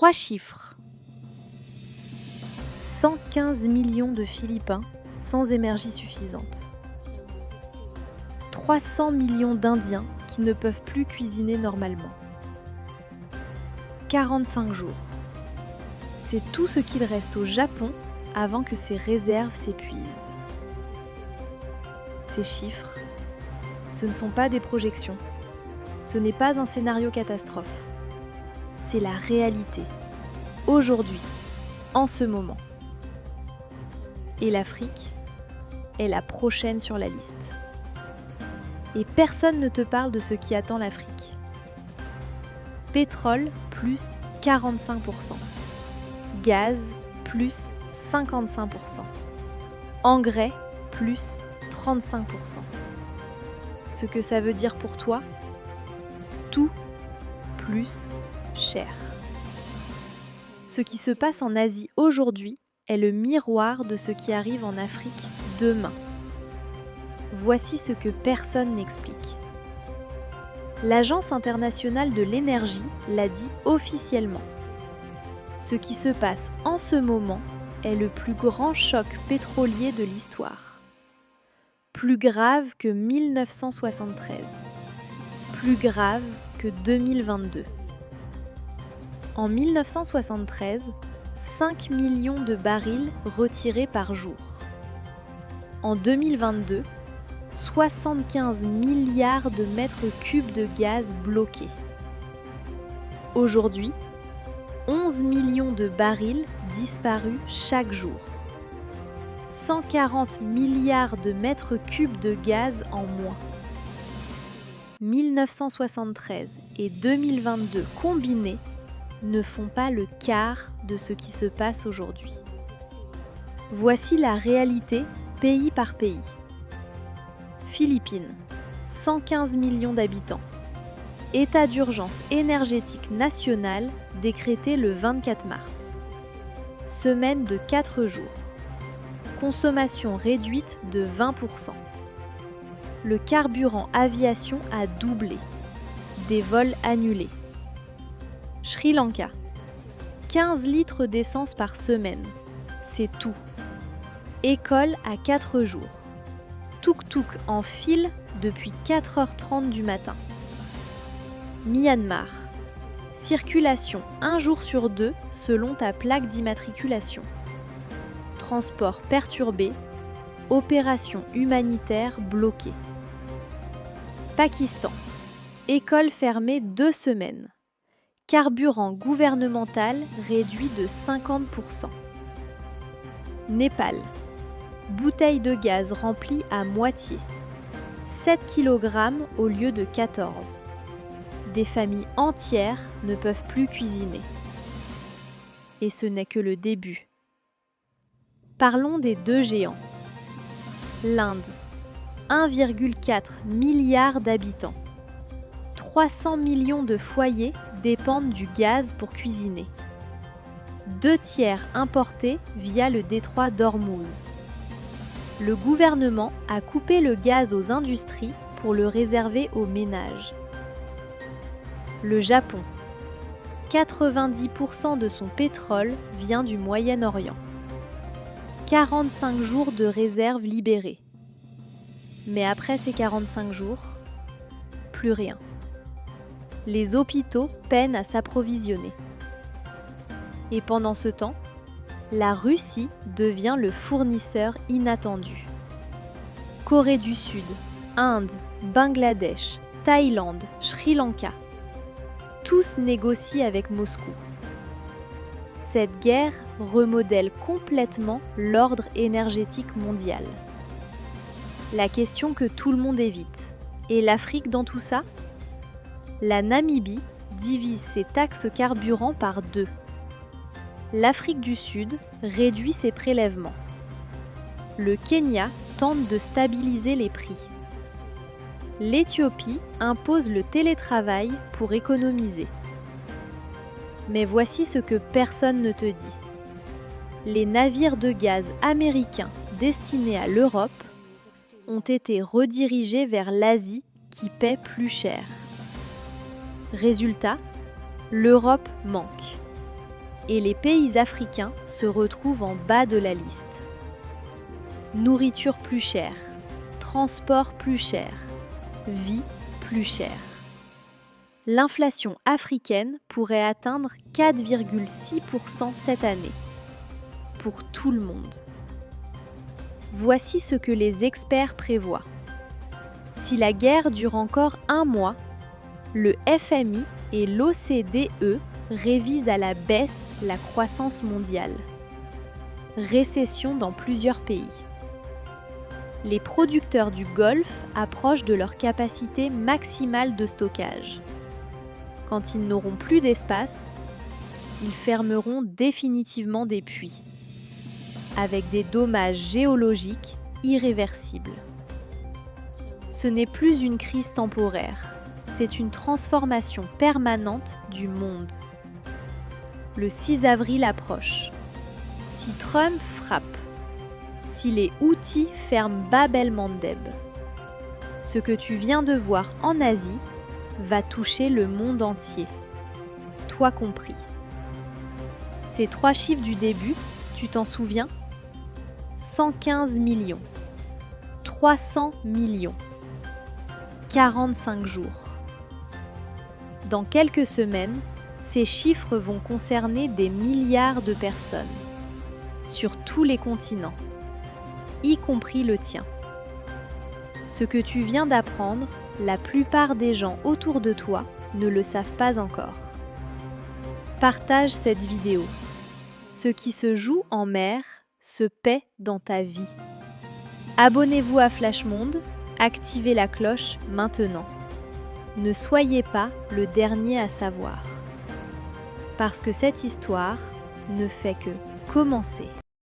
3 chiffres. 115 millions de Philippins sans énergie suffisante. 300 millions d'Indiens qui ne peuvent plus cuisiner normalement. 45 jours. C'est tout ce qu'il reste au Japon avant que ses réserves s'épuisent. Ces chiffres, ce ne sont pas des projections. Ce n'est pas un scénario catastrophe. C'est la réalité. Aujourd'hui, en ce moment. Et l'Afrique est la prochaine sur la liste. Et personne ne te parle de ce qui attend l'Afrique. Pétrole plus 45%. Gaz plus 55%. Engrais plus 35%. Ce que ça veut dire pour toi, tout plus cher. Ce qui se passe en Asie aujourd'hui est le miroir de ce qui arrive en Afrique demain. Voici ce que personne n'explique. L'Agence internationale de l'énergie l'a dit officiellement. Ce qui se passe en ce moment est le plus grand choc pétrolier de l'histoire. Plus grave que 1973. Plus grave que 2022. En 1973, 5 millions de barils retirés par jour. En 2022, 75 milliards de mètres cubes de gaz bloqués. Aujourd'hui, 11 millions de barils disparus chaque jour. 140 milliards de mètres cubes de gaz en moins. 1973 et 2022 combinés ne font pas le quart de ce qui se passe aujourd'hui. Voici la réalité pays par pays. Philippines, 115 millions d'habitants. État d'urgence énergétique nationale décrété le 24 mars. Semaine de 4 jours. Consommation réduite de 20%. Le carburant aviation a doublé. Des vols annulés. Sri Lanka, 15 litres d'essence par semaine. C'est tout. École à 4 jours. Tuk-tuk en file depuis 4h30 du matin. Myanmar. Circulation 1 jour sur 2 selon ta plaque d'immatriculation. Transport perturbé. Opération humanitaire bloquée. Pakistan. École fermée 2 semaines. Carburant gouvernemental réduit de 50%. Népal. Bouteille de gaz remplie à moitié. 7 kg au lieu de 14. Des familles entières ne peuvent plus cuisiner. Et ce n'est que le début. Parlons des deux géants. L'Inde, 1,4 milliard d'habitants. 300 millions de foyers dépendent du gaz pour cuisiner. 2/3 importés via le détroit d'Ormuz. Le gouvernement a coupé le gaz aux industries pour le réserver aux ménages. Le Japon. 90% de son pétrole vient du Moyen-Orient. 45 jours de réserve libérées. Mais après ces 45 jours, plus rien. Les hôpitaux peinent à s'approvisionner. Et pendant ce temps, la Russie devient le fournisseur inattendu. Corée du Sud, Inde, Bangladesh, Thaïlande, Sri Lanka, tous négocient avec Moscou. Cette guerre remodèle complètement l'ordre énergétique mondial. La question que tout le monde évite, et l'Afrique dans tout ça ? La Namibie divise ses taxes carburant par 2. L'Afrique du Sud réduit ses prélèvements. Le Kenya tente de stabiliser les prix. L'Éthiopie impose le télétravail pour économiser. Mais voici ce que personne ne te dit. Les navires de gaz américains destinés à l'Europe ont été redirigés vers l'Asie qui paie plus cher. Résultat, l'Europe manque. Et les pays africains se retrouvent en bas de la liste. Nourriture plus chère, transport plus cher, vie plus chère. L'inflation africaine pourrait atteindre 4,6% cette année, pour tout le monde. Voici ce que les experts prévoient. Si la guerre dure encore un mois, le FMI et l'OCDE révisent à la baisse la croissance mondiale. Récession dans plusieurs pays. Les producteurs du Golfe approchent de leur capacité maximale de stockage. Quand ils n'auront plus d'espace, ils fermeront définitivement des puits, avec des dommages géologiques irréversibles. Ce n'est plus une crise temporaire, c'est une transformation permanente du monde. Le 6 avril approche. Si Trump frappe, si les Houthis ferment Bab el-Mandeb, ce que tu viens de voir en Asie va toucher le monde entier, toi compris. Ces 3 chiffres du début, tu t'en souviens? 115 millions, 300 millions, 45 jours. Dans quelques semaines, ces chiffres vont concerner des milliards de personnes, sur tous les continents, y compris le tien. Ce que tu viens d'apprendre, la plupart des gens autour de toi ne le savent pas encore. Partage cette vidéo. Ce qui se joue en mer se paie dans ta vie. Abonnez-vous à Flash Monde, activez la cloche maintenant. Ne soyez pas le dernier à savoir. Parce que cette histoire ne fait que commencer.